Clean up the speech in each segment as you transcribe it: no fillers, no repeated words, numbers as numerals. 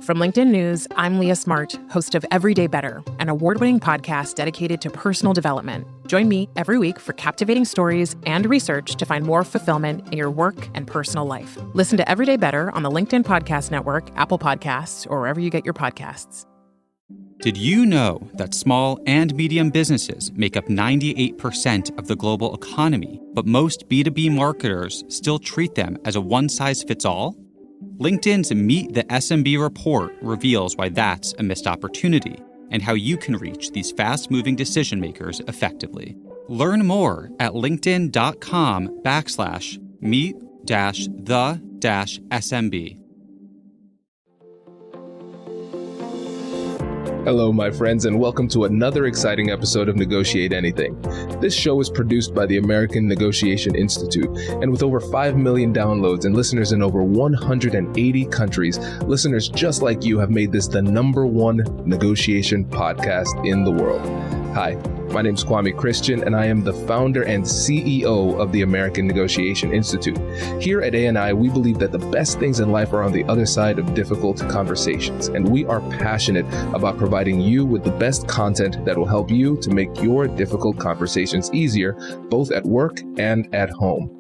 From LinkedIn News, I'm Leah Smart, host of Everyday Better, an award-winning podcast dedicated to personal development. Join me every week for captivating stories and research to find more fulfillment in your work and personal life. Listen to Everyday Better on the LinkedIn Podcast Network, Apple Podcasts, or wherever you get your podcasts. Did you know that small and medium businesses make up 98% of the global economy, but most B2B marketers still treat them as a one-size-fits-all? LinkedIn's Meet the SMB report reveals why that's a missed opportunity and how you can reach these fast-moving decision makers effectively. Learn more at linkedin.com/meet-the-SMB. Hello, my friends, and welcome to another exciting episode of Negotiate Anything. This show is produced by the American Negotiation Institute, and with over 5 million downloads and listeners in over 180 countries, listeners just like you have made this the #1 negotiation podcast in the world. Hi, my name is Kwame Christian, and I am the founder and CEO of the American Negotiation Institute. Here at ANI, we believe that the best things in life are on the other side of difficult conversations, and we are passionate about providing you with the best content that will help you to make your difficult conversations easier, both at work and at home.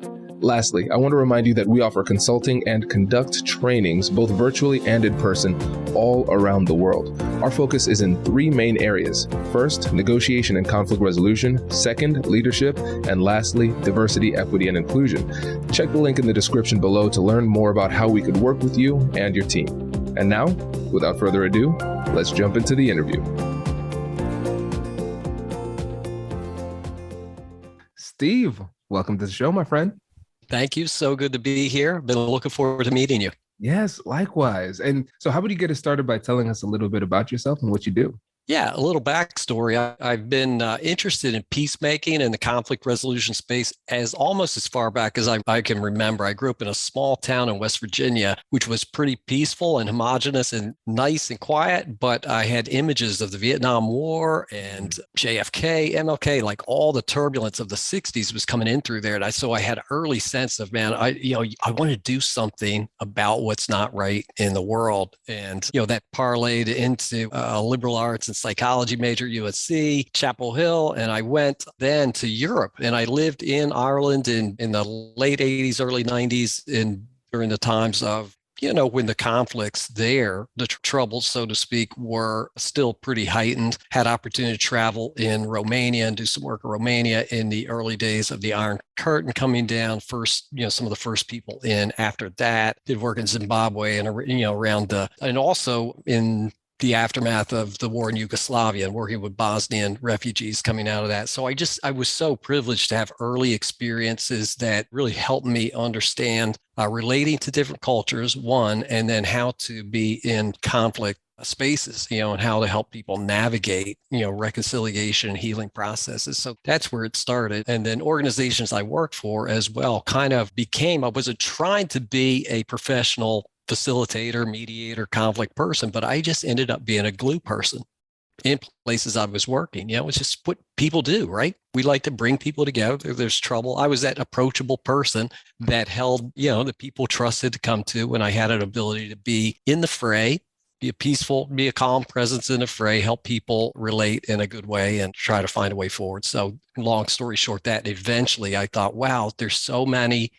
Lastly, I want to remind you that we offer consulting and conduct trainings, both virtually and in person, all around the world. Our focus is in 3 main areas. First, negotiation and conflict resolution. Second, leadership. And lastly, diversity, equity, and inclusion. Check the link in the description below to learn more about how we could work with you and your team. And now, without further ado, let's jump into the interview. Steve, welcome to the show, my friend. Thank you. So good to be here. Been looking forward to meeting you. Yes, likewise. And so how would you get us started by telling us a little bit about yourself and what you do? Yeah, a little backstory. I've been interested in peacemaking and the conflict resolution space almost as far back as I can remember. I grew up in a small town in West Virginia, which was pretty peaceful and homogenous and nice and quiet, but I had images of the Vietnam War and JFK, MLK, like all the turbulence of the 60s was coming in through there. And so I had an early sense of, man, I want to do something about what's not right in the world. And, that parlayed into liberal arts and psychology major at USC, Chapel Hill, and I went then to Europe, and I lived in Ireland in the late 80s, early 90s, during the times of, when the conflicts there, the troubles, so to speak, were still pretty heightened. Had opportunity to travel in Romania and do some work in Romania in the early days of the Iron Curtain coming down. First, some of the first people in. After that, did work in Zimbabwe and and also in the aftermath of the war in Yugoslavia and working with Bosnian refugees coming out of that. So I was so privileged to have early experiences that really helped me understand relating to different cultures, one, and then how to be in conflict spaces, and how to help people navigate, reconciliation and healing processes. So that's where it started. And then organizations I worked for as well kind of I wasn't trying to be a professional facilitator, mediator, conflict person, but I just ended up being a glue person in places I was working. It's just what people do, right? We like to bring people together. There's trouble. I was that approachable person that held, that people trusted to come to when I had an ability to be in the fray, be a calm presence in the fray, help people relate in a good way and try to find a way forward. So long story short, that eventually I thought, wow, there's so many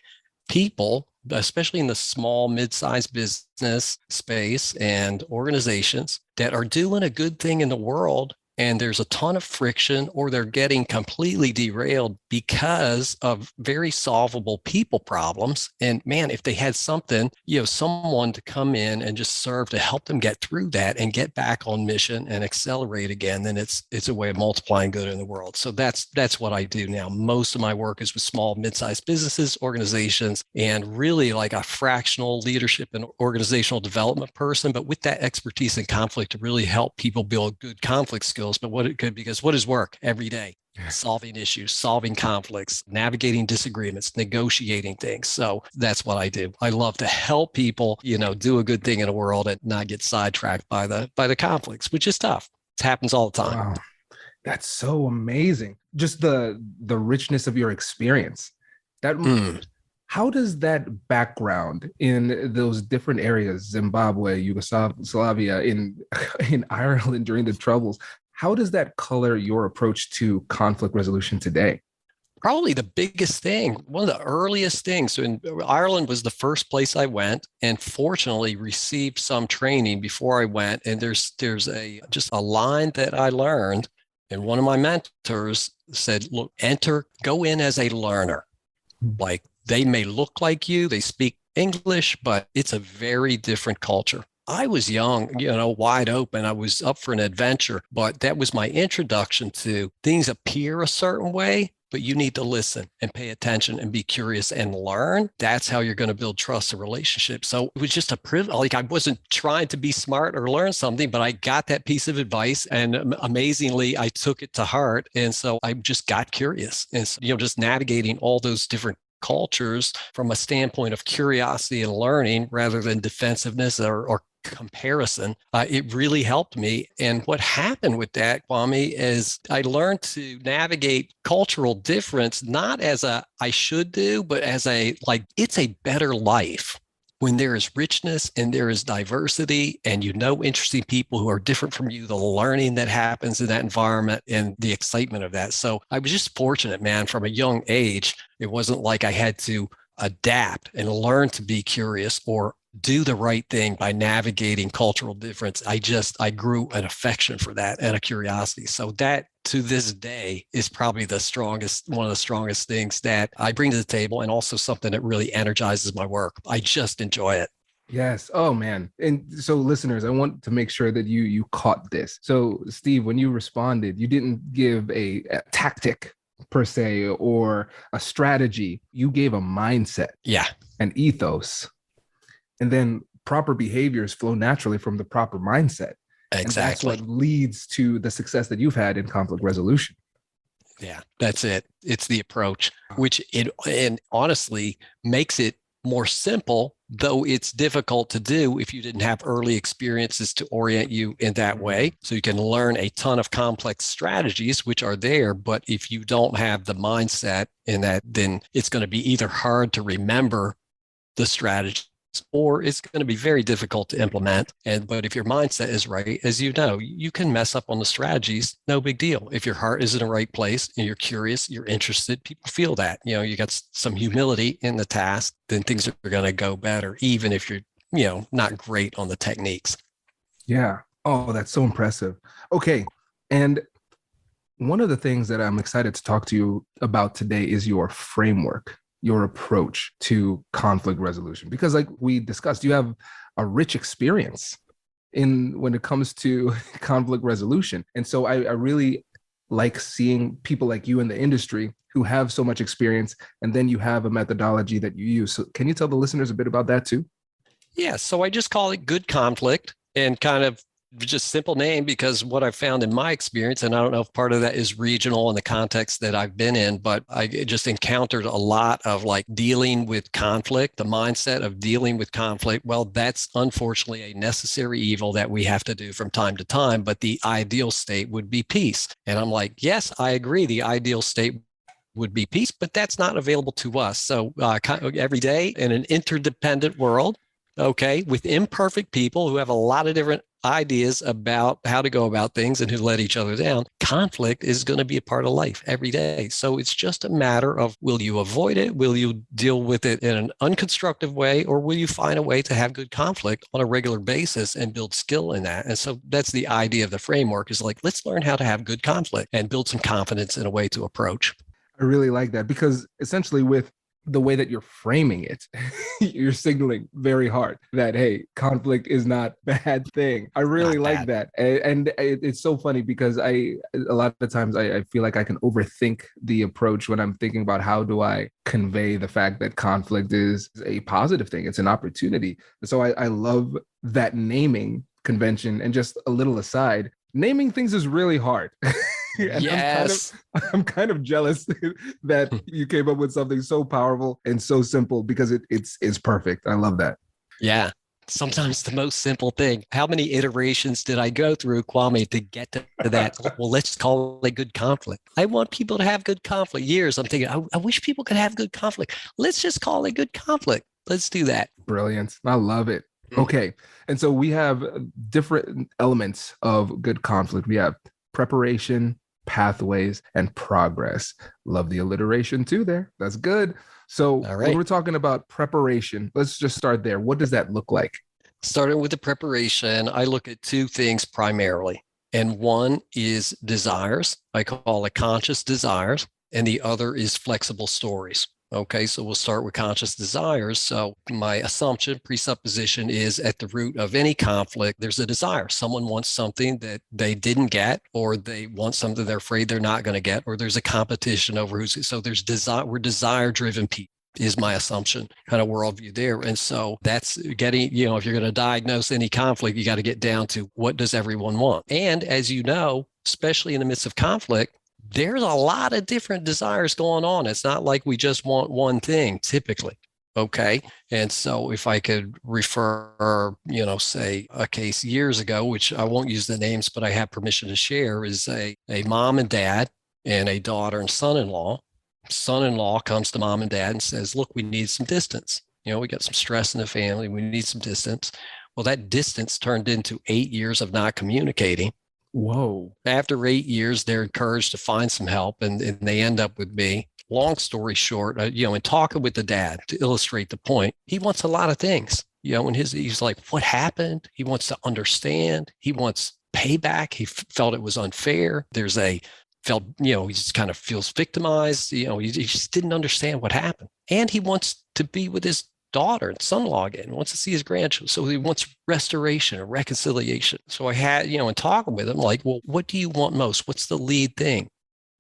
people, especially in the small, mid-sized business space and organizations that are doing a good thing in the world. And there's a ton of friction, or they're getting completely derailed because of very solvable people problems. And man, if they had something, someone to come in and just serve to help them get through that and get back on mission and accelerate again, then it's a way of multiplying good in the world. So that's what I do now. Most of my work is with small, mid-sized businesses, organizations, and really like a fractional leadership and organizational development person, but with that expertise in conflict to really help people build good conflict skills. But because what is work every day? Solving issues, solving conflicts, navigating disagreements, negotiating things. So that's what I do. I love to help people, do a good thing in the world and not get sidetracked by the conflicts, which is tough. It happens all the time. Wow. That's so amazing. Just the richness of your experience. How does that background in those different areas, Zimbabwe, Yugoslavia, in Ireland during the Troubles, how does that color your approach to conflict resolution today? Probably the biggest thing, one of the earliest things. So in Ireland was the first place I went, and fortunately received some training before I went. And there's just a line that I learned, and one of my mentors said, "Look, go in as a learner. Like they may look like you, they speak English, but it's a very different culture." I was young, wide open. I was up for an adventure, but that was my introduction to things appear a certain way, but you need to listen and pay attention and be curious and learn. That's how you're going to build trust and relationships. So it was just a privilege. Like I wasn't trying to be smart or learn something, but I got that piece of advice, and amazingly, I took it to heart. And so I just got curious, and so, just navigating all those different cultures from a standpoint of curiosity and learning rather than defensiveness or comparison, it really helped me. And what happened with that, Kwame, is I learned to navigate cultural difference, not as a I should do, but as it's a better life when there is richness and there is diversity and interesting people who are different from you, the learning that happens in that environment and the excitement of that. So I was just fortunate, man, from a young age. It wasn't like I had to adapt and learn to be curious or do the right thing by navigating cultural difference. I grew an affection for that and a curiosity. So that to this day is probably one of the strongest things that I bring to the table, and also something that really energizes my work. I just enjoy it. Yes. Oh man. And so listeners, I want to make sure that you caught this. So Steve, when you responded, you didn't give a tactic per se or a strategy. You gave a mindset. Yeah. An ethos. And then proper behaviors flow naturally from the proper mindset. Exactly. And that's what leads to the success that you've had in conflict resolution. Yeah, that's it. It's the approach, which and honestly makes it more simple, though it's difficult to do if you didn't have early experiences to orient you in that way. So you can learn a ton of complex strategies, which are there. But if you don't have the mindset in that, then it's going to be either hard to remember the strategy, or it's going to be very difficult to implement. But if your mindset is right, as you know, you can mess up on the strategies, no big deal. If your heart is in the right place and you're curious, you're interested, people feel that, you got some humility in the task, then things are going to go better, even if you're, not great on the techniques. Yeah. Oh, that's so impressive. Okay. And one of the things that I'm excited to talk to you about today is your framework, your approach to conflict resolution, because like we discussed, you have a rich experience when it comes to conflict resolution. And so I really like seeing people like you in the industry who have so much experience, and then you have a methodology that you use. So can you tell the listeners a bit about that too? Yeah. So I just call it good conflict, and kind of just simple name, because what I've found in my experience, and I don't know if part of that is regional in the context that I've been in, but I just encountered a lot of dealing with conflict, the mindset of dealing with conflict. Well, that's unfortunately a necessary evil that we have to do from time to time, but the ideal state would be peace. And I'm like, yes, I agree. The ideal state would be peace, but that's not available to us. So every day in an interdependent world, okay, with imperfect people who have a lot of different ideas about how to go about things and who let each other down, conflict is going to be a part of life every day. So it's just a matter of, will you avoid it? Will you deal with it in an unconstructive way? Or will you find a way to have good conflict on a regular basis and build skill in that? And so that's the idea of the framework, is let's learn how to have good conflict and build some confidence in a way to approach. I really like that, because essentially with the way that you're framing it, you're signaling very hard that, hey, conflict is not a bad thing. I really like that. And it's so funny, because a lot of times I feel like I can overthink the approach when I'm thinking about how do I convey the fact that conflict is a positive thing. It's an opportunity. So I love that naming convention. And just a little aside, naming things is really hard. And yes. I'm kind of jealous that you came up with something so powerful and so simple, because it's perfect. I love that. Yeah. sometimes the most simple thing. How many iterations did I go through, Kwame, to get to that? Well, let's call it good conflict. I want people to have good conflict. Years, I'm thinking, I wish people could have good conflict. Let's just call it good conflict. Let's do that. Brilliant. I love it. Okay. And so we have different elements of good conflict. We have preparation, pathways, and progress. Love the alliteration too there. That's good. So when we're talking about preparation, let's just start there. What does that look like? Starting with the preparation, I look at two things primarily. And one is desires. I call it conscious desires. And the other is flexible stories. Okay, so we'll start with conscious desires. So my assumption, presupposition is at the root of any conflict, there's a desire. Someone wants something that they didn't get, or they want something they're afraid they're not going to get, or there's a competition over who's, so there's desire, we're desire-driven people is my assumption, kind of worldview there. And so that's getting, if you're going to diagnose any conflict, you got to get down to what does everyone want? And as you know, especially in the midst of conflict, there's a lot of different desires going on. It's not like we just want one thing typically. Okay. And so if I could refer, say a case years ago, which I won't use the names, but I have permission to share, is a mom and dad and a daughter and son-in-law. Son-in-law comes to mom and dad and says, look, we need some distance. We got some stress in the family. We need some distance. Well, that distance turned into 8 years of not communicating. Whoa. After 8 years, they're encouraged to find some help, and they end up with me. Long story short, in talking with the dad to illustrate the point, he wants a lot of things. And he's like, what happened? He wants to understand. He wants payback. He felt it was unfair. He just kind of feels victimized. He just didn't understand what happened. And he wants to be with his daughter and son-in-law again, wants to see his grandchildren. So he wants restoration or reconciliation. So I had, in talking with him, like, well, what do you want most? What's the lead thing?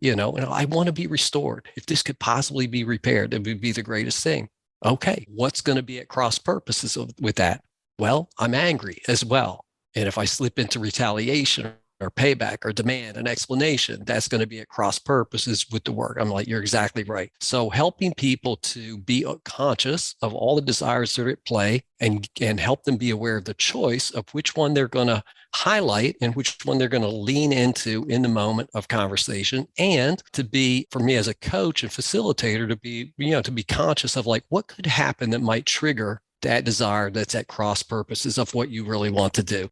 And I want to be restored. If this could possibly be repaired, it would be the greatest thing. Okay, what's going to be at cross purposes with that? Well, I'm angry as well. And if I slip into retaliation or payback or demand an explanation, that's going to be at cross purposes with the work. I'm like, you're exactly right. So helping people to be conscious of all the desires that are at play and help them be aware of the choice of which one they're going to highlight and which one they're going to lean into in the moment of conversation, and to be, for me as a coach and facilitator, to be conscious of like what could happen that might trigger that desire that's at cross purposes of what you really want to do.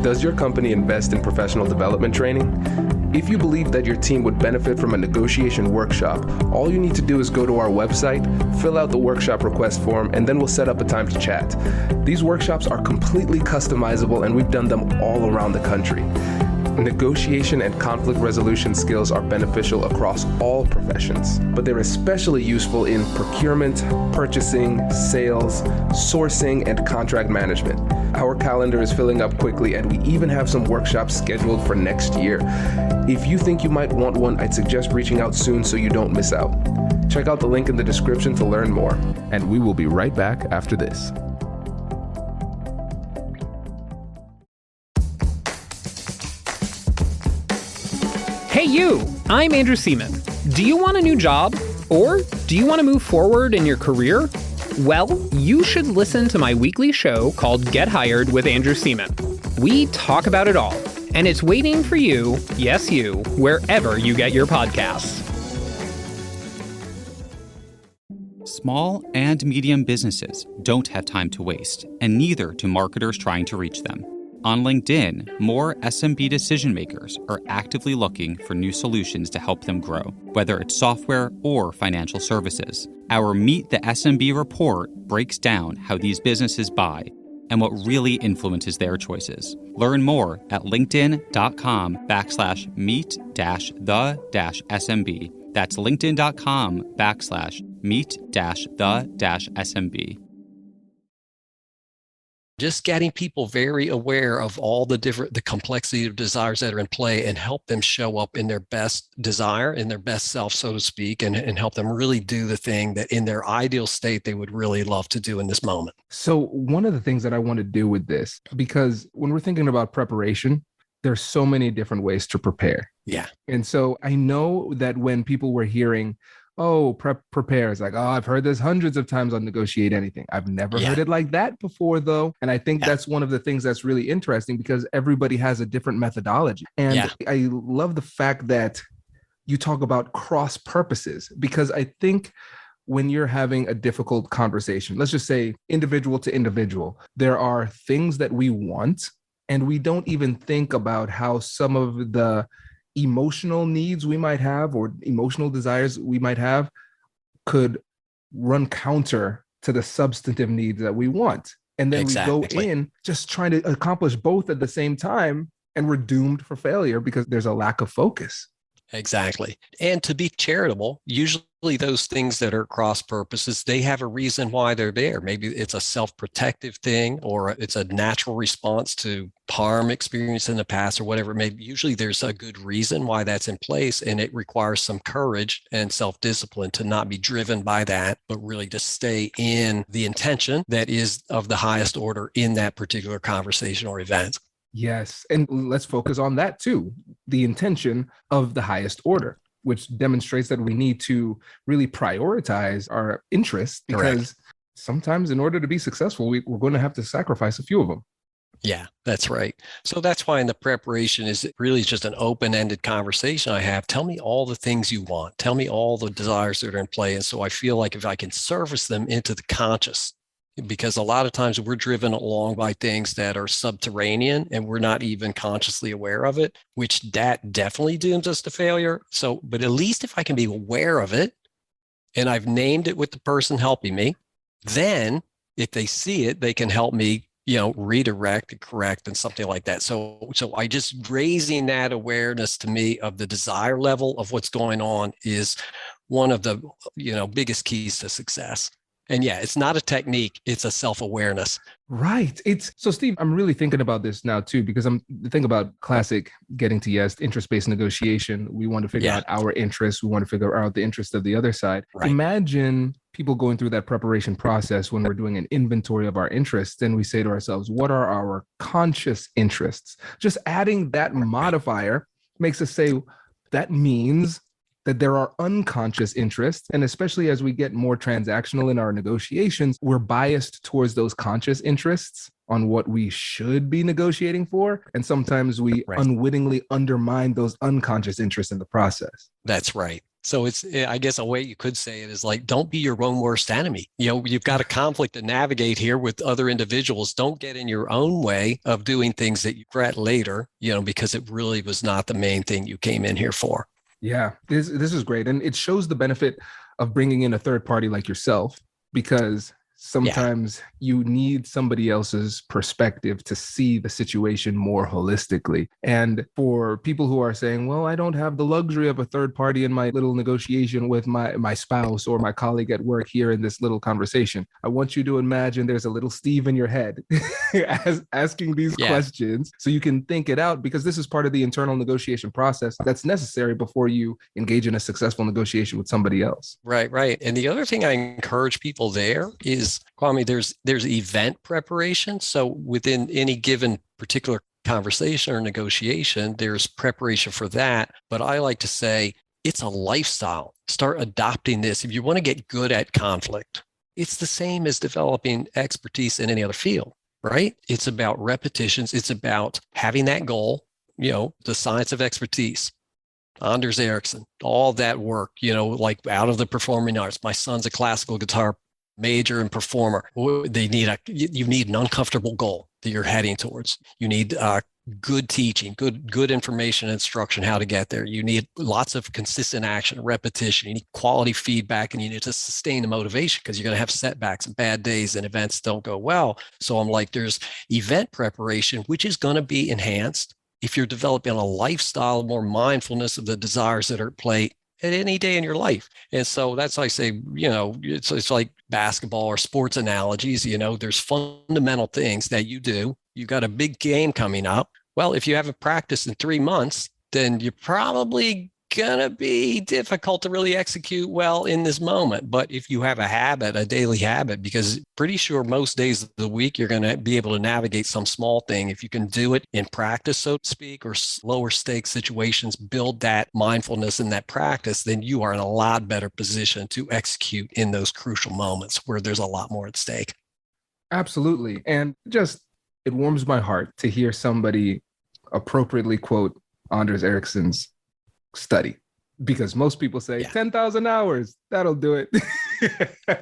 Does your company invest in professional development training? If you believe that your team would benefit from a negotiation workshop, all you need to do is go to our website, fill out the workshop request form, and then we'll set up a time to chat. These workshops are completely customizable, and we've done them all around the country. Negotiation and conflict resolution skills are beneficial across all professions, but they're especially useful in procurement, purchasing, sales, sourcing, and contract management. Our calendar is filling up quickly, and we even have some workshops scheduled for next year. If you think you might want one, I'd suggest reaching out soon so you don't miss out. Check out the link in the description to learn more, and we will be right back after this. Hey you, I'm Andrew Seaman. Do you want a new job? Or do you want to move forward in your career? Well, you should listen to my weekly show called Get Hired with Andrew Seaman. We talk about it all, and it's waiting for you, yes you, wherever you get your podcasts. Small and medium businesses don't have time to waste, and neither do marketers trying to reach them. On LinkedIn, more SMB decision makers are actively looking for new solutions to help them grow, whether it's software or financial services. Our Meet the SMB report breaks down how these businesses buy and what really influences their choices. Learn more at linkedin.com/meet-the-SMB. That's linkedin.com/meet-the-SMB. Just getting people very aware of all the complexity of desires that are in play, and help them show up in their best desire, in their best self, so to speak, and help them really do the thing that in their ideal state they would really love to do in this moment. So one of the things that I want to do with this, because when we're thinking about preparation, there's so many different ways to prepare. Yeah. And so I know that when people were hearing, oh, prepare. It's like, oh, I've heard this hundreds of times on Negotiate Anything. I've never heard Yeah. it like that before, though. And I think Yeah. that's one of the things that's really interesting because everybody has a different methodology. And Yeah. I love the fact that you talk about cross purposes because I think when you're having a difficult conversation, let's just say individual to individual, there are things that we want, and we don't even think about how some of the emotional needs we might have or emotional desires we might have could run counter to the substantive needs that we want. And then we go Exactly. in just trying to accomplish both at the same time, and we're doomed for failure because there's a lack of focus. Exactly. And to be charitable, usually those things that are cross purposes, they have a reason why they're there. Maybe it's a self-protective thing, or it's a natural response to harm experienced in the past, or whatever it may be. Usually there's a good reason why that's in place, and it requires some courage and self-discipline to not be driven by that, but really to stay in the intention that is of the highest order in that particular conversation or event. Yes. And let's focus on that too, the intention of the highest order, which demonstrates that we need to really prioritize our interests because Correct. sometimes in order to be successful, we're going to have to sacrifice a few of them. Yeah, that's right. So that's why in the preparation is really just an open-ended conversation I have. Tell me all the things you want. Tell me all the desires that are in play. And so I feel like if I can service them into the conscious, because a lot of times we're driven along by things that are subterranean and we're not even consciously aware of it, which that definitely dooms us to failure. So, but at least if I can be aware of it and I've named it with the person helping me, then if they see it, they can help me, redirect and correct and something like that. So I just raising that awareness to me of the desire level of what's going on is one of the, biggest keys to success. And yeah, it's not a technique, it's a self-awareness. Right. So Steve, I'm really thinking about this now too, because I'm thinking about classic getting to yes, interest-based negotiation. We want to figure out our interests. We want to figure out the interest of the other side. Right. Imagine people going through that preparation process when we're doing an inventory of our interests. And we say to ourselves, what are our conscious interests? Just adding that modifier makes us say that means that there are unconscious interests. And especially as we get more transactional in our negotiations, we're biased towards those conscious interests on what we should be negotiating for. And sometimes we unwittingly undermine those unconscious interests in the process. That's right. So it's, I guess a way you could say it is like, don't be your own worst enemy. You've got a conflict to navigate here with other individuals. Don't get in your own way of doing things that you regret later, because it really was not the main thing you came in here for. Yeah, this is great. And it shows the benefit of bringing in a third party like yourself, because sometimes you need somebody else's perspective to see the situation more holistically. And for people who are saying, well, I don't have the luxury of a third party in my little negotiation with my spouse or my colleague at work here in this little conversation, I want you to imagine there's a little Steve in your head asking these questions so you can think it out, because this is part of the internal negotiation process that's necessary before you engage in a successful negotiation with somebody else. Right. And the other thing I encourage people there is, Kwame, there's event preparation. So within any given particular conversation or negotiation, there's preparation for that. But I like to say it's a lifestyle. Start adopting this. If you want to get good at conflict, it's the same as developing expertise in any other field, right? It's about repetitions. It's about having that goal, the science of expertise. Anders Ericsson, all that work, like out of the performing arts. My son's a classical guitar major and performer. You need an uncomfortable goal that you're heading towards. You need good teaching, good information and instruction, how to get there. You need lots of consistent action, repetition. You need quality feedback, and you need to sustain the motivation because you're going to have setbacks and bad days and events don't go well. So I'm like, there's event preparation, which is going to be enhanced if you're developing a lifestyle, more mindfulness of the desires that are at play at any day in your life. And so that's why I say, it's like basketball or sports analogies, there's fundamental things that you do. You got a big game coming up. Well, if you haven't practiced in 3 months, then you're probably going to be difficult to really execute well in this moment. But if you have a habit, a daily habit, because pretty sure most days of the week, you're going to be able to navigate some small thing. If you can do it in practice, so to speak, or lower stakes situations, build that mindfulness and that practice, then you are in a lot better position to execute in those crucial moments where there's a lot more at stake. Absolutely. And just, it warms my heart to hear somebody appropriately quote Anders Ericsson's study, because most people say 10,000 hours, that'll do it.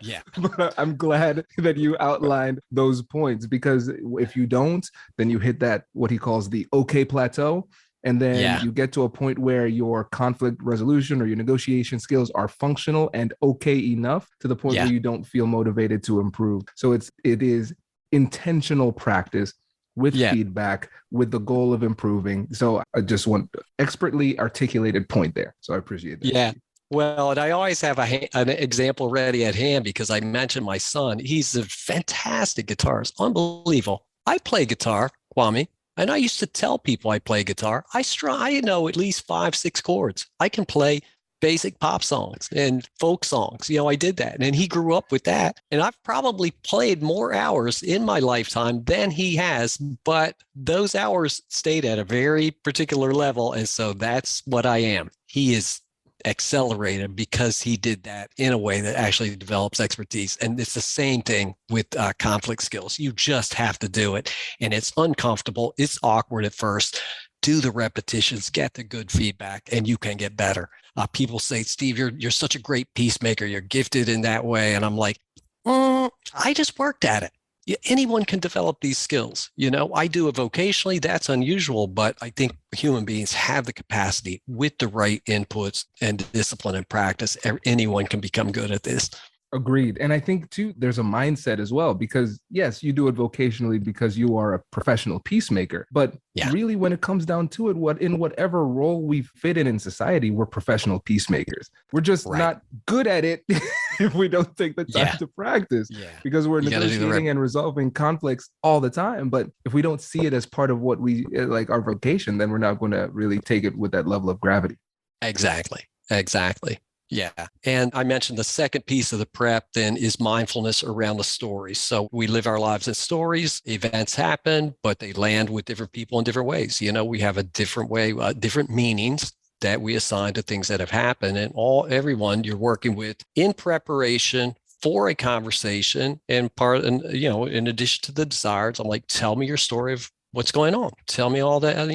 Yeah. But I'm glad that you outlined those points, because if you don't, then you hit that, what he calls the okay plateau. And then you get to a point where your conflict resolution or your negotiation skills are functional and okay enough to the point where you don't feel motivated to improve. So it is intentional practice with feedback, with the goal of improving. So I just want expertly articulated point there. So I appreciate that. Yeah. Well, and I always have an example ready at hand, because I mentioned my son. He's a fantastic guitarist, unbelievable. I play guitar, Kwame, and I used to tell people I play guitar. I know at least 5-6 chords. I can play basic pop songs and folk songs. I did that. And he grew up with that. And I've probably played more hours in my lifetime than he has, but those hours stayed at a very particular level. And so that's what I am. He is accelerated because he did that in a way that actually develops expertise. And it's the same thing with conflict skills. You just have to do it. And it's uncomfortable. It's awkward at first. Do the repetitions, get the good feedback, and you can get better. People say, Steve, you're such a great peacemaker. You're gifted in that way. And I'm like, I just worked at it. Anyone can develop these skills. I do it vocationally. That's unusual, but I think human beings have the capacity with the right inputs and discipline and practice. Anyone can become good at this. Agreed. And I think too, there's a mindset as well, because yes, you do it vocationally because you are a professional peacemaker, but really when it comes down to it, in whatever role we fit in society, we're professional peacemakers. We're just not good at it if we don't take the time to practice, because we're negotiating and resolving conflicts all the time. But if we don't see it as part of what we like our vocation, then we're not going to really take it with that level of gravity. Exactly. Yeah. And I mentioned the second piece of the prep then is mindfulness around the stories. So we live our lives in stories, events happen, but they land with different people in different ways. We have a different way, different meanings that we assign to things that have happened, and everyone you're working with in preparation for a conversation in addition to the desires, I'm like, tell me your story of what's going on. Tell me all that, how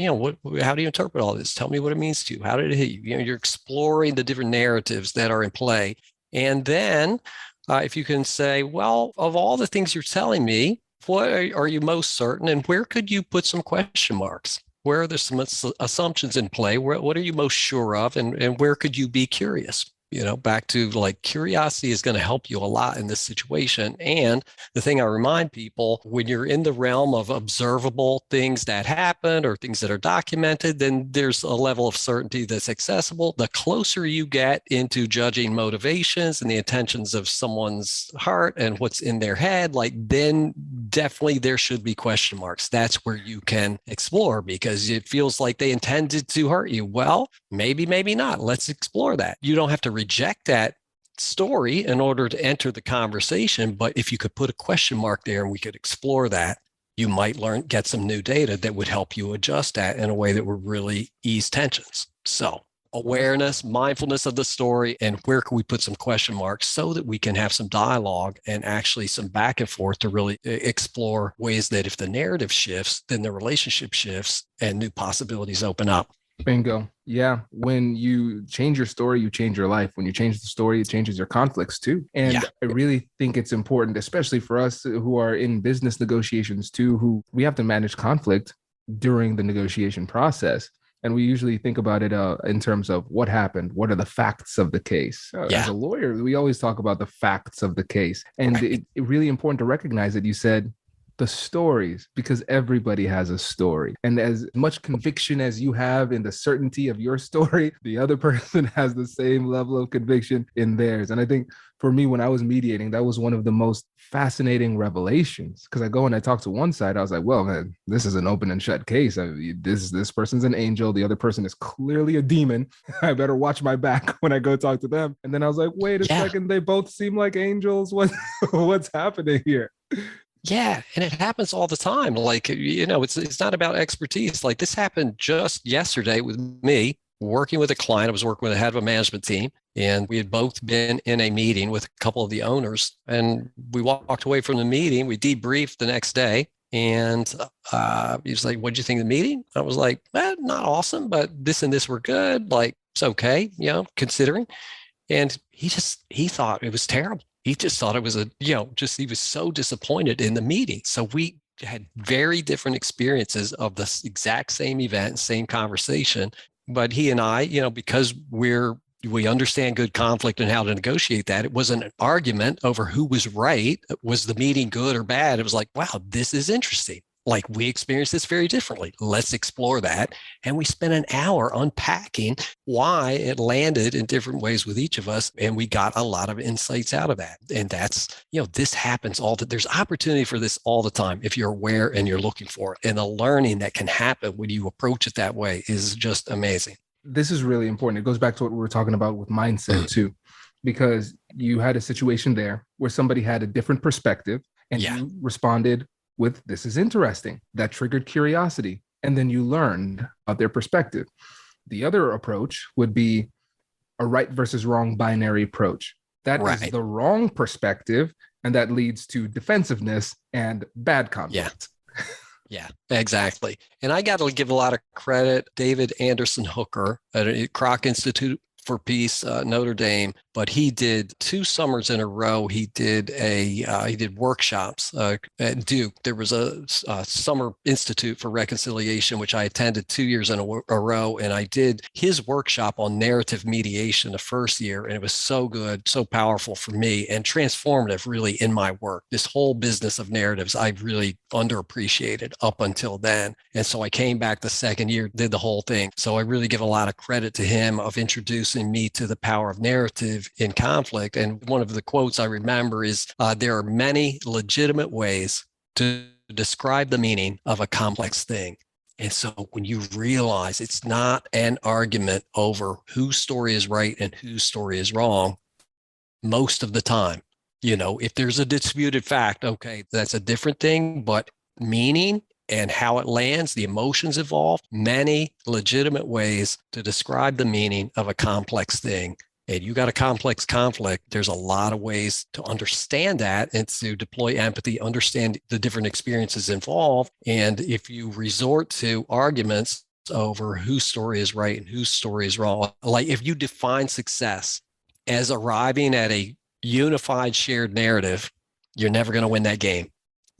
do you interpret all this? Tell me what it means to you. How did it hit you? You're exploring the different narratives that are in play. And then if you can say, well, of all the things you're telling me, what are you most certain? And where could you put some question marks? Where are there some assumptions in play? What are you most sure of? And where could you be curious? Back to like curiosity is going to help you a lot in this situation. And the thing I remind people, when you're in the realm of observable things that happen or things that are documented, then there's a level of certainty that's accessible. The closer you get into judging motivations and the intentions of someone's heart and what's in their head, then definitely there should be question marks. That's where you can explore, because it feels like they intended to hurt you. Well, maybe not. Let's explore that. You don't have to reject that story in order to enter the conversation. But if you could put a question mark there and we could explore that, you might get some new data that would help you adjust that in a way that would really ease tensions. So awareness, mindfulness of the story, and where can we put some question marks so that we can have some dialogue and actually some back and forth to really explore ways that if the narrative shifts, then the relationship shifts and new possibilities open up. Bingo. Yeah. When you change your story, you change your life. When you change the story, it changes your conflicts too. And I really think it's important, especially for us who are in business negotiations too, who we have to manage conflict during the negotiation process. And we usually think about it in terms of what happened. What are the facts of the case? As a lawyer, we always talk about the facts of the case. And it's really important to recognize that you said The stories, because everybody has a story. And as much conviction as you have in the certainty of your story, the other person has the same level of conviction in theirs. And I think for me, when I was mediating, that was one of the most fascinating revelations. Because I go and I talk to one side, I was like, well, man, this is an open and shut case. This person's an angel. The other person is clearly a demon. I better watch my back when I go talk to them. And then I was like, wait a second, they both seem like angels. What's happening here? Yeah, and it happens all the time. Like, it's not about expertise. Like this happened just yesterday with me working with a client. I was working with the head of a management team, and we had both been in a meeting with a couple of the owners. And we walked away from the meeting. We debriefed the next day, and he was like, "What'd you think of the meeting?" I was like, "Not awesome, but this and this were good. Like, it's okay, considering." And he thought it was terrible. He just thought it was he was so disappointed in the meeting. So we had very different experiences of the exact same event, same conversation. But he and I, because we understand good conflict and how to negotiate that, it wasn't an argument over who was right. Was the meeting good or bad? It was like, wow, this is interesting. Like we experienced this very differently. Let's explore that. And we spent an hour unpacking why it landed in different ways with each of us. And we got a lot of insights out of that. And that's, this happens there's opportunity for this all the time if you're aware and you're looking for it. And the learning that can happen when you approach it that way is just amazing. This is really important. It goes back to what we were talking about with mindset too, because you had a situation there where somebody had a different perspective and you responded with, this is interesting. That triggered curiosity. And then you learned about their perspective. The other approach would be a right versus wrong binary approach. That is the wrong perspective. And that leads to defensiveness and bad conflict. Yeah, exactly. And I got to give a lot of credit, David Anderson Hooker at Kroc Institute for Peace, Notre Dame, but he did 2 summers in a row. He did workshops at Duke. There was a summer institute for reconciliation, which I attended 2 years in a row. And I did his workshop on narrative mediation the first year. And it was so good, so powerful for me and transformative really in my work. This whole business of narratives, I really underappreciated up until then. And so I came back the second year, did the whole thing. So I really give a lot of credit to him of introducing me to the power of narrative in conflict. And one of the quotes I remember is, there are many legitimate ways to describe the meaning of a complex thing. And so when you realize it's not an argument over whose story is right and whose story is wrong, most of the time, if there's a disputed fact, okay, that's a different thing, but meaning and how it lands, the emotions involved, many legitimate ways to describe the meaning of a complex thing. And you got a complex conflict, there's a lot of ways to understand that and to deploy empathy, understand the different experiences involved. And if you resort to arguments over whose story is right and whose story is wrong, like if you define success as arriving at a unified shared narrative, you're never going to win that game.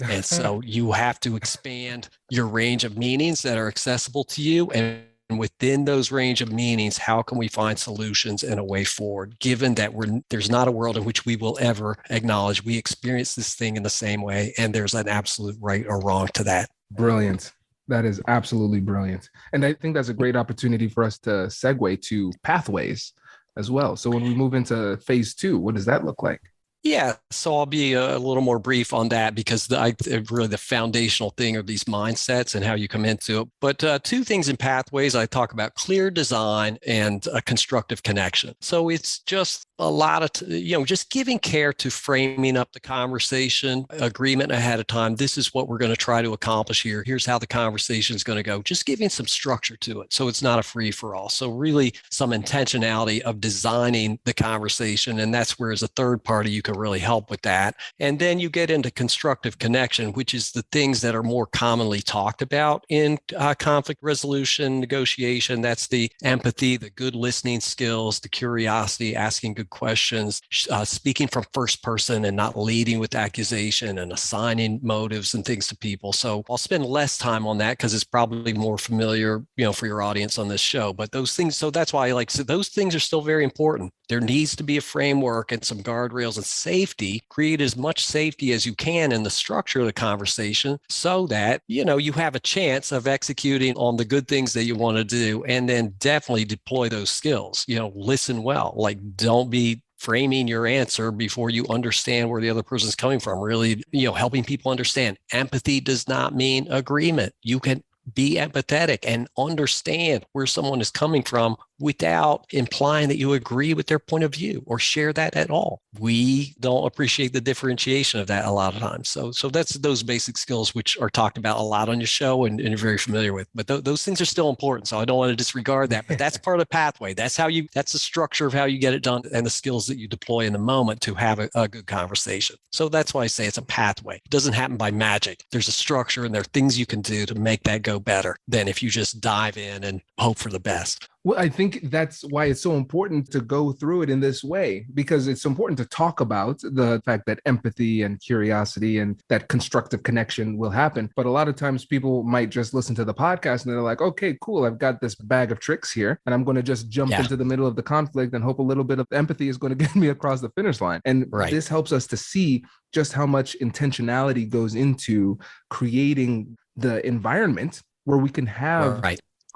And so you have to expand your range of meanings that are accessible to you. And within those range of meanings, how can we find solutions and a way forward, given that there's not a world in which we will ever acknowledge we experience this thing in the same way, and there's an absolute right or wrong to that. Brilliant. That is absolutely brilliant. And I think that's a great opportunity for us to segue to pathways as well. So when we move into phase 2, what does that look like? Yeah, so I'll be a little more brief on that because really the foundational thing are these mindsets and how you come into it. But 2 things in pathways, I talk about clear design and a constructive connection. So it's just a lot of, just giving care to framing up the conversation, agreement ahead of time. This is what we're going to try to accomplish here. Here's how the conversation is going to go. Just giving some structure to it. So it's not a free for all. So really some intentionality of designing the conversation. And that's where as a third party, you can really help with that. And then you get into constructive connection, which is the things that are more commonly talked about in conflict resolution, negotiation. That's the empathy, the good listening skills, the curiosity, asking good questions, speaking from first person and not leading with accusation and assigning motives and things to people. So I'll spend less time on that because it's probably more familiar, for your audience on this show. But those things, so that's why I like, so those things are still very important. There needs to be a framework and some guardrails and safety. Create as much safety as you can in the structure of the conversation so that, you have a chance of executing on the good things that you want to do, and then definitely deploy those skills. Listen well, like don't be framing your answer before you understand where the other person's coming from. Really, helping people understand empathy does not mean agreement. You can be empathetic and understand where someone is coming from without implying that you agree with their point of view or share that at all. We don't appreciate the differentiation of that a lot of times. So that's those basic skills, which are talked about a lot on your show and you're very familiar with. But those things are still important. So I don't want to disregard that. But that's part of the pathway. That's the structure of how you get it done and the skills that you deploy in the moment to have a good conversation. So that's why I say it's a pathway. It doesn't happen by magic. There's a structure and there are things you can do to make that go better than if you just dive in and hope for the best. Well, I think that's why it's so important to go through it in this way, because it's important to talk about the fact that empathy and curiosity and that constructive connection will happen. But a lot of times people might just listen to the podcast and they're like, okay, cool, I've got this bag of tricks here and I'm going to just jump into the middle of the conflict and hope a little bit of empathy is going to get me across the finish line. And this helps us to see just how much intentionality goes into creating the environment where we can have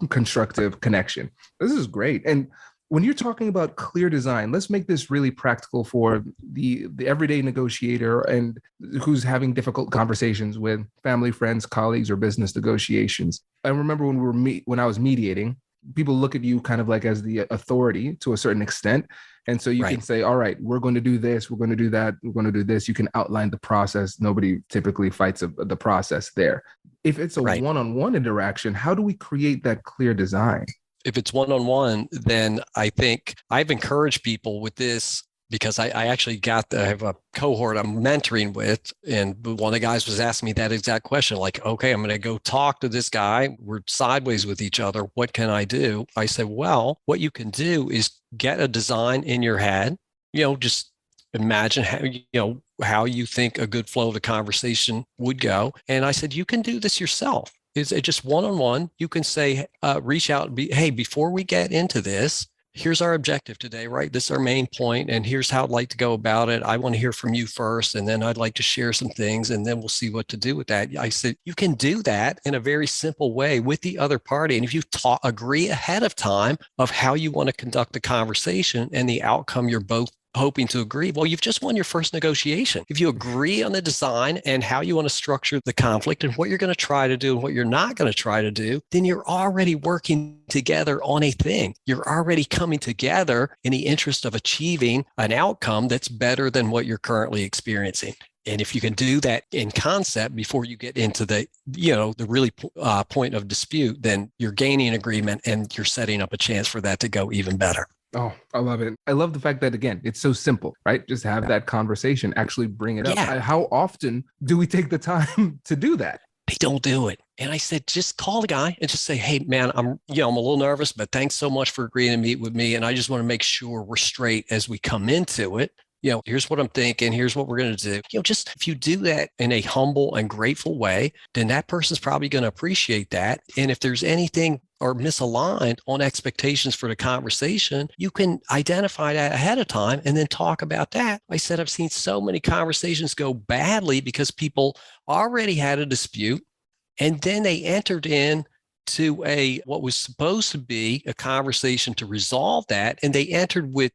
constructive connection. This is great. And when you're talking about clear design, let's make this really practical for the everyday negotiator and who's having difficult conversations with family, friends, colleagues, or business negotiations. I remember when I was mediating, people look at you kind of like as the authority to a certain extent. And so you can say, all right, we're going to do this, we're going to do that, we're going to do this. You can outline the process. Nobody typically fights the process there. If it's a one-on-one interaction, how do we create that clear design? If it's one-on-one, then I think I've encouraged people with this because I actually I have a cohort I'm mentoring with, and one of the guys was asking me that exact question, like, okay, I'm going to go talk to this guy. We're sideways with each other. What can I do? I said, well, what you can do is get a design in your head, just imagine how you think a good flow of the conversation would go. And I said, you can do this yourself. It's just one-on-one. You can say, reach out and hey, before we get into this, here's our objective today, right? This is our main point, and here's how I'd like to go about it. I want to hear from you first, and then I'd like to share some things, and then we'll see what to do with that. I said, you can do that in a very simple way with the other party. And if you agree ahead of time of how you want to conduct the conversation and the outcome you're both hoping to agree, well, you've just won your first negotiation. If you agree on the design and how you want to structure the conflict and what you're going to try to do and what you're not going to try to do, then you're already working together on a thing. You're already coming together in the interest of achieving an outcome that's better than what you're currently experiencing. And if you can do that in concept before you get into the really point of dispute, then you're gaining agreement and you're setting up a chance for that to go even better. Oh, I love it. I love the fact that, again, it's so simple, right? Just have that conversation, actually bring it up. How often do we take the time to do that? They don't do it. And I said, just call the guy and just say, hey, man, I'm a little nervous, but thanks so much for agreeing to meet with me. And I just want to make sure we're straight as we come into it. Here's what I'm thinking. Here's what we're going to do. Just if you do that in a humble and grateful way, then that person's probably going to appreciate that. And if there's anything or misaligned on expectations for the conversation, you can identify that ahead of time and then talk about that. I said, I've seen so many conversations go badly because people already had a dispute and then they entered in to what was supposed to be a conversation to resolve that. And they entered with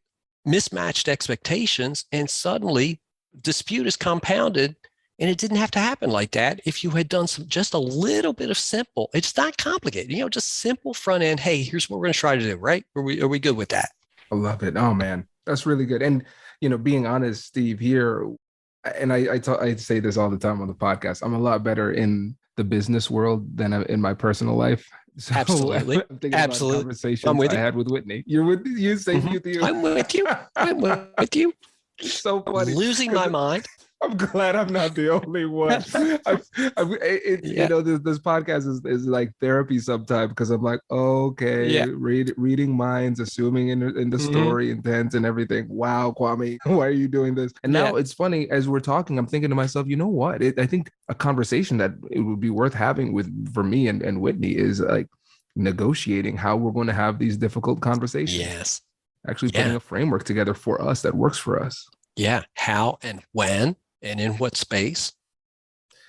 mismatched expectations, and suddenly dispute is compounded. And it didn't have to happen like that if you had done just a little bit of simple. It's not complicated, just simple front end. Hey, here's what we're going to try to do, right? Are we good with that? I love it. Oh man, that's really good. And being honest, Steve, here, and I say this all the time on the podcast, I'm a lot better in the business world than in my personal life. So absolutely. Absolutely. Conversations I had with Whitney. You're with you. Same with you. I'm with you. I'm with you. So funny. Losing my mind. I'm glad I'm not the only one. This podcast is like therapy sometimes because I'm like, okay, reading minds, assuming in the story intent and everything. Wow, Kwame, why are you doing this? And now it's funny, as we're talking, I'm thinking to myself, you know what? I think a conversation that it would be worth having for me and Whitney is like negotiating how we're going to have these difficult conversations. Yes. actually putting a framework together for us that works for us. Yeah. How and when and in what space.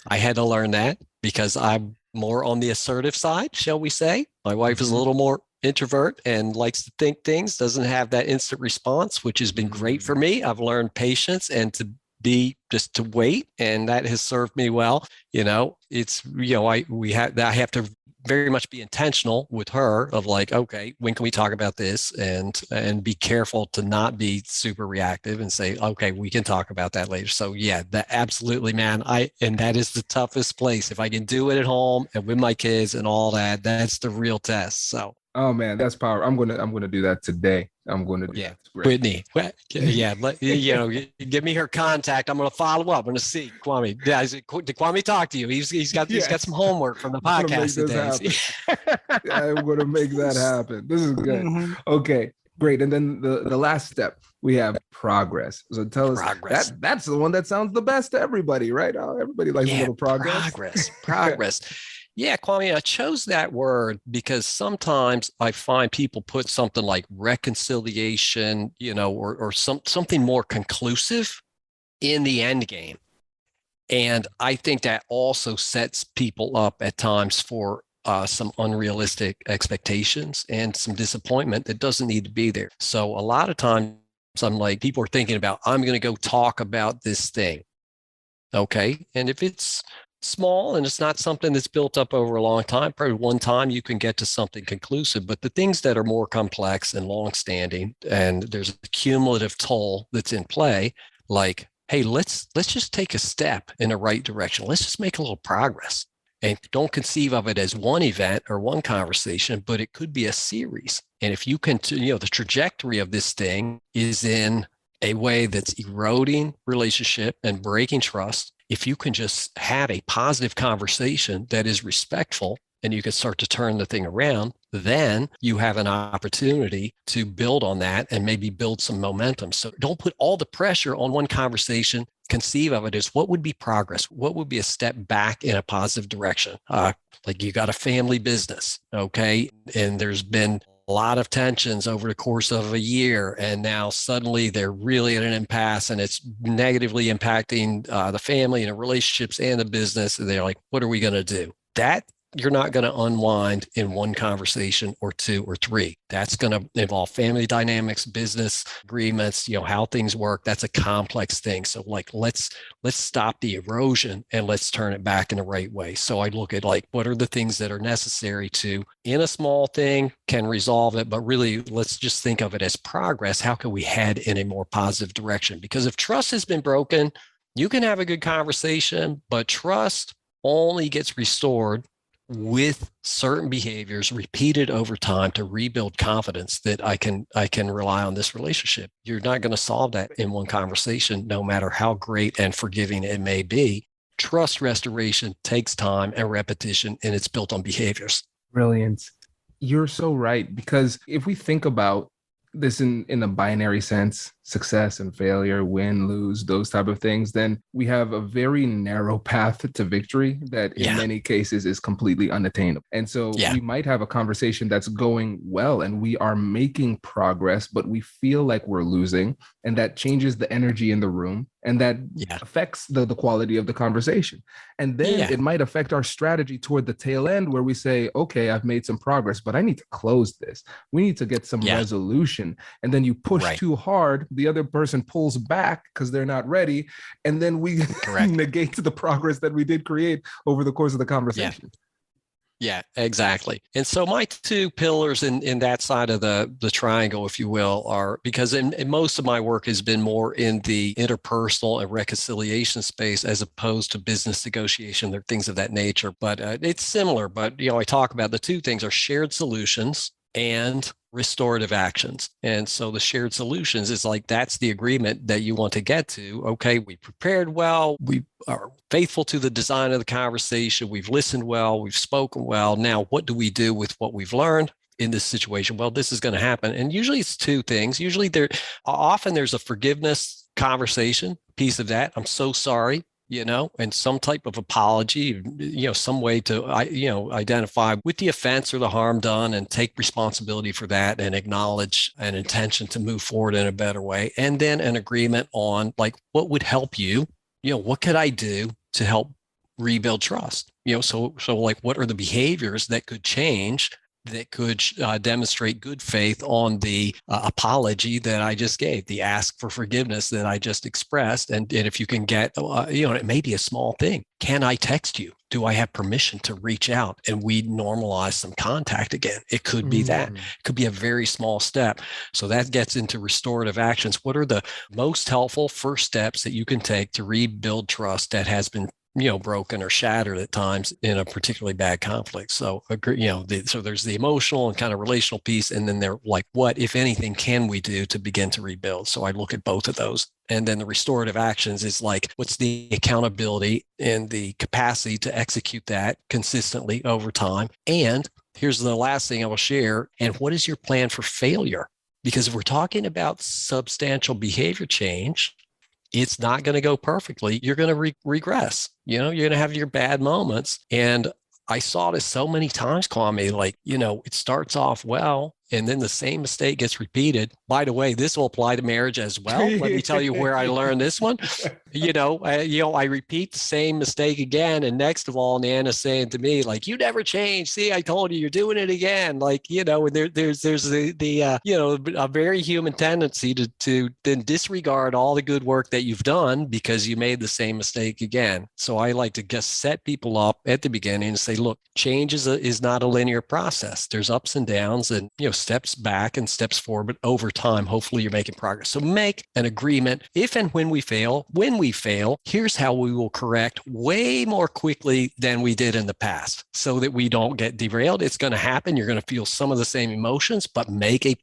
I had to learn that because I'm more on the assertive side, shall we say. My wife is a little more introvert and likes to think things, doesn't have that instant response, which has been great for me. I've learned patience and to be just to wait, and that has served me well. It's, I have to very much be intentional with her of like, okay, when can we talk about this, and be careful to not be super reactive and say, okay, we can talk about that later. So yeah, that absolutely, man. And that is the toughest place. If I can do it at home and with my kids and all that, that's the real test. So oh man, that's power. I'm gonna do that today. I'm going to do that. Brittany. Give me her contact. I'm going to follow up. I'm going to see Kwame. Did Kwame talk to you? He's got some homework from the podcast today. I'm going to make that happen. This is good. Mm-hmm. Okay, great. And then the last step, we have progress. So tell us that's the one that sounds the best to everybody, right? Everybody likes a little progress. Progress. Yeah, Kwame, I chose that word because sometimes I find people put something like reconciliation, or something more conclusive in the end game. And I think that also sets people up at times for some unrealistic expectations and some disappointment that doesn't need to be there. So a lot of times I'm like, people are thinking about, I'm going to go talk about this thing. Okay. And if it's small and it's not something that's built up over a long time, probably one time you can get to something conclusive. But the things that are more complex and longstanding, and there's a cumulative toll that's in play, like, hey, let's just take a step in the right direction. Let's just make a little progress. And don't conceive of it as one event or one conversation, but it could be a series. And if you can, the trajectory of this thing is in a way that's eroding relationship and breaking trust, if you can just have a positive conversation that is respectful and you can start to turn the thing around, then you have an opportunity to build on that and maybe build some momentum. So don't put all the pressure on one conversation. Conceive of it as what would be progress? What would be a step back in a positive direction? Like you got a family business, okay? And there's been a lot of tensions over the course of a year, and now suddenly they're really at an impasse and it's negatively impacting the family and the relationships and the business. And they're like, what are we going to do? That you're not going to unwind in one conversation or two or three. That's going to involve family dynamics, business agreements, how things work. That's a complex thing. So like, let's stop the erosion and let's turn it back in the right way. So I look at like, what are the things that are necessary to, in a small thing, can resolve it, but really let's just think of it as progress. How can we head in a more positive direction? Because if trust has been broken, you can have a good conversation, but trust only gets restored with certain behaviors repeated over time to rebuild confidence that I can rely on this relationship. You're not going to solve that in one conversation, no matter how great and forgiving it may be. Trust restoration takes time and repetition, and it's built on behaviors. Brilliant. You're so right, because if we think about this in a binary sense, success and failure, win, lose, those type of things, then we have a very narrow path to victory that in many cases is completely unattainable. And so we might have a conversation that's going well and we are making progress, but we feel like we're losing, and that changes the energy in the room, and that affects the quality of the conversation. And then it might affect our strategy toward the tail end, where we say, okay, I've made some progress, but I need to close this. We need to get some resolution. And then you push too hard, the other person pulls back because they're not ready. And then we negate the progress that we did create over the course of the conversation. Yeah, exactly. And so my two pillars in that side of the triangle, if you will, are, because in most of my work has been more in the interpersonal and reconciliation space as opposed to business negotiation or things of that nature. But it's similar. But, I talk about the two things are shared solutions and restorative actions. And so the shared solutions is like, that's the agreement that you want to get to. Okay, we prepared well, we are faithful to the design of the conversation, we've listened well, we've spoken well. Now, what do we do with what we've learned in this situation? Well, this is going to happen. And usually it's two things. Usually there's a forgiveness conversation piece of that. I'm so sorry. and some type of apology, some way to, identify with the offense or the harm done and take responsibility for that and acknowledge an intention to move forward in a better way. And then an agreement on like, what would help you, what could I do to help rebuild trust? So like, what are the behaviors that could change that could demonstrate good faith on the apology that I just gave, the ask for forgiveness that I just expressed. And if you can get, it may be a small thing. Can I text you? Do I have permission to reach out and we normalize some contact again? It could be that. It could be a very small step. So that gets into restorative actions. What are the most helpful first steps that you can take to rebuild trust that has been broken or shattered at times in a particularly bad conflict? So, so there's the emotional and kind of relational piece. And then they're like, what, if anything, can we do to begin to rebuild? So I look at both of those. And then the restorative actions is like, what's the accountability and the capacity to execute that consistently over time? And here's the last thing I will share. And what is your plan for failure? Because if we're talking about substantial behavior change, it's not going to go perfectly. You're going to regress. You're going to have your bad moments. And I saw this so many times, Kwame, like, it starts off well, and then the same mistake gets repeated. By the way, this will apply to marriage as well. Let me tell you where I learned this one. I repeat the same mistake again. And next of all, Nana's saying to me, like, you never change. See, I told you, you're doing it again. Like, and there's a very human tendency to then disregard all the good work that you've done because you made the same mistake again. So I like to just set people up at the beginning and say, look, change is not a linear process. There's ups and downs and, steps back and steps forward, but over time, hopefully you're making progress. So make an agreement. If and when we fail, here's how we will correct way more quickly than we did in the past so that we don't get derailed. It's going to happen. You're going to feel some of the same emotions, but make a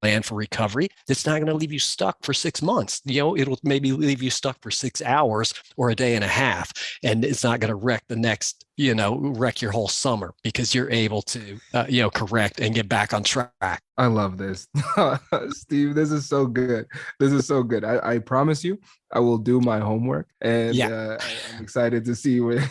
plan for recovery that's not going to leave you stuck for 6 months. It'll maybe leave you stuck for 6 hours or a day and a half. And it's not going to wreck the next, wreck your whole summer because you're able to, correct and get back on track. I love this. Steve, this is so good. I promise you, I will do my homework, and I'm excited to see where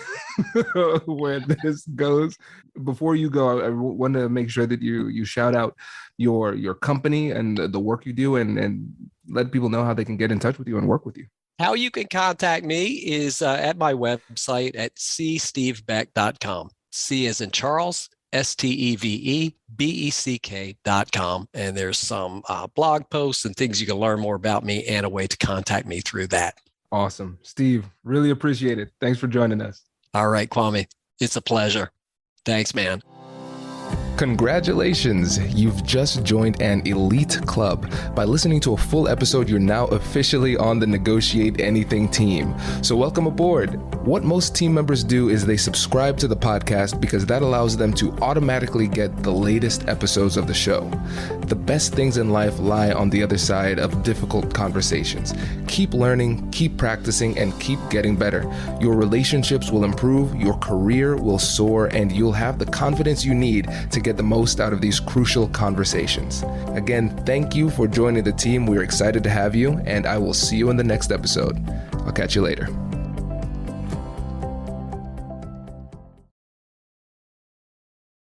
this goes. Before you go, I want to make sure that you shout out your company and the work you do, and let people know how they can get in touch with you and work with you. How you can contact me is at my website at cstevebeck.com. C as in Charles, STEVEBECK.com. And there's some blog posts and things you can learn more about me and a way to contact me through that. Awesome. Steve, really appreciate it. Thanks for joining us. All right, Kwame. It's a pleasure. Thanks, man. Congratulations! You've just joined an elite club. By listening to a full episode, you're now officially on the Negotiate Anything team. So welcome aboard. What most team members do is they subscribe to the podcast because that allows them to automatically get the latest episodes of the show. The best things in life lie on the other side of difficult conversations. Keep learning, keep practicing, and keep getting better. Your relationships will improve, your career will soar, and you'll have the confidence you need to get the most out of these crucial conversations. Again, thank you for joining the team. We're excited to have you, and I will see you in the next episode. I'll catch you later.